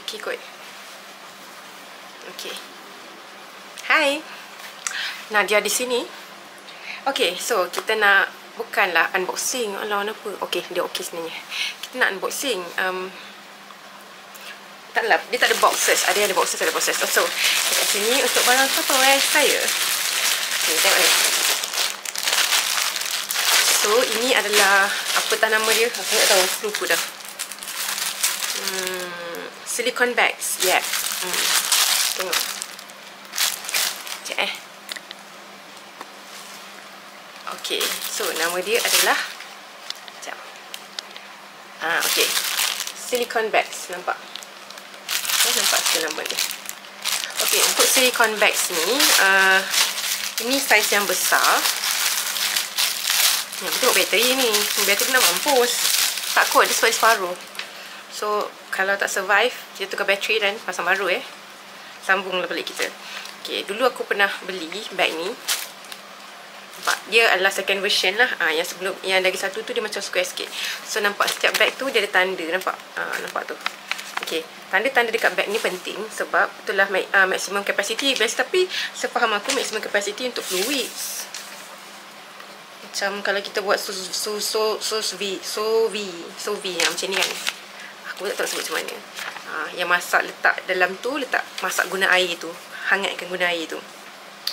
okey kot. Okey. Hai. Nadia di sini. Okey, so kita nak bukanlah unboxing. Alah, kenapa? Okey, dia okey sebenarnya. Kita nak unboxing. Taklah, dia tak ada boxes. Ada yang ada boxes, ada boxes. So, kat sini untuk barang Tupperware saya. Okey, tengok. So, ini adalah apa nama dia? Aku tak tahu, lupa dah. Silicone bags. Yeah. Tengok. Sekejap Okay, so nama dia adalah sekejap. Okay, silicone bags. Nampak? Nampak sikit nama dia. Okay, untuk silicone bags ni ini saiz yang besar. Yang tengok bateri ni. Bateri nak mampus. Tak kuat, dia separuh. So, kalau tak survive, kita tukar bateri dan pasang baru sambunglah balik kita. Okay, dulu aku pernah beli bag ni. Nampak? Dia adalah second version lah. Yang sebelum, yang lagi satu tu dia macam square sikit. So, nampak setiap bag tu dia ada tanda. Nampak? Nampak tu. Okay, tanda-tanda dekat bag ni penting. Sebab itulah maximum capacity best. Tapi, sepaham aku maximum capacity untuk fluids. Macam kalau kita buat sous vide macam ni kan. Aku tak tahu sebut macam mana. Yang masak letak dalam tu, letak masak guna air tu. Hangatkan guna air tu.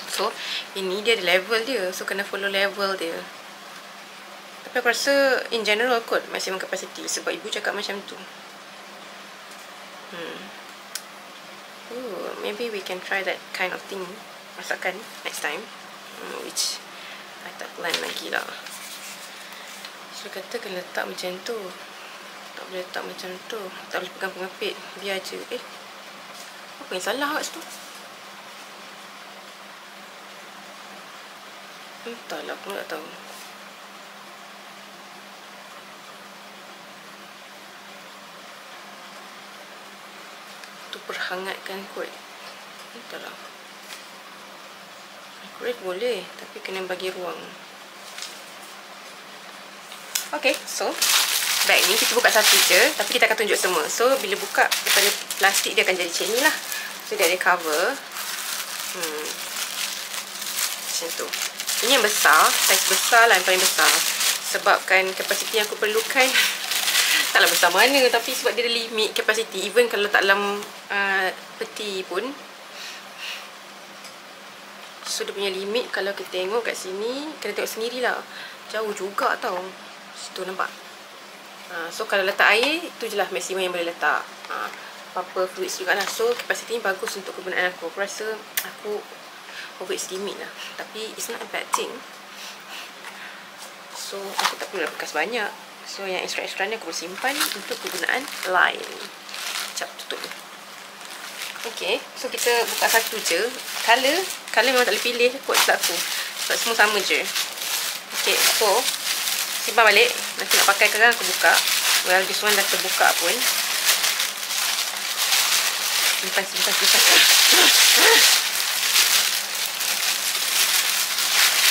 So, ini dia ada level dia. So, kena follow level dia. Tapi aku rasa in general kot maximum capacity. Sebab ibu cakap macam tu. Maybe we can try that kind of thing. Masakan next time. Which I tak plan lagi lah. So, kata kena letak macam tu. Tak boleh letak macam tu. Tak boleh pegang pengapit. Biar je. Apa yang salah kat situ? Entahlah, aku tak tahu. Tu perhangatkan kot. Entahlah. Microwave boleh, tapi kena bagi ruang. Okay, so bag ni kita buka satu je, tapi kita akan tunjuk semua. So, bila buka daripada plastik dia akan jadi macam ni lah. So, dia ada cover. Macam tu. Ini yang besar, saiz besar lah, yang paling besar. Sebabkan kapasiti yang aku perlukan taklah besar mana, tapi sebab dia ada limit kapasiti. Even kalau tak dalam peti pun. So, dia punya limit kalau kita tengok kat sini, kena tengok sendirilah. Jauh juga tau. Situ nampak. So, kalau letak air, tu je lah maksimum yang boleh letak. Apa-apa fluids juga lah. So, kapasiti ni bagus untuk kegunaan aku. Aku rasa aku over its limit lah. Tapi, it's not a bad thing. So, aku tak perlu bekas banyak. So, yang extra-extra ni aku boleh simpan untuk kegunaan lain. Sekejap, tutup dia. Okay, so kita buka satu je. Color memang tak boleh pilih kot sebab aku. Sebab semua sama je. Okay, so simpan balik. Nanti nak pakai kan aku buka. Well, this one dah terbuka pun. Simpan.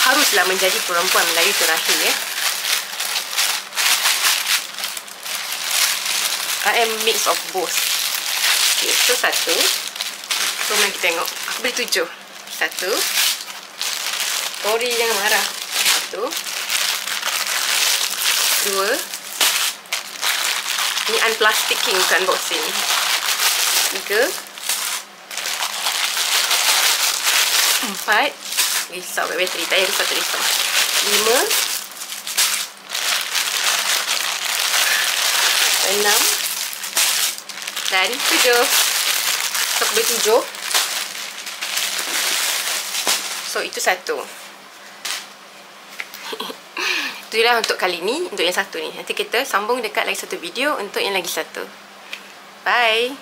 Haruslah menjadi perempuan Melayu terakhir I am mix of both. Okay, so satu. So, mari kita tengok. Aku beli 7. Satu. Tori jangan marah. Satu. Dua. Ini unplastiking, bukan unboxing. 3. 4. Risau bateri. Tak payah risau. 5. 6. Dan 7. So, aku beli 7. So, itu satu. Itulah untuk kali ni. Untuk yang satu ni. Nanti kita sambung dekat lagi satu video untuk yang lagi satu. Bye.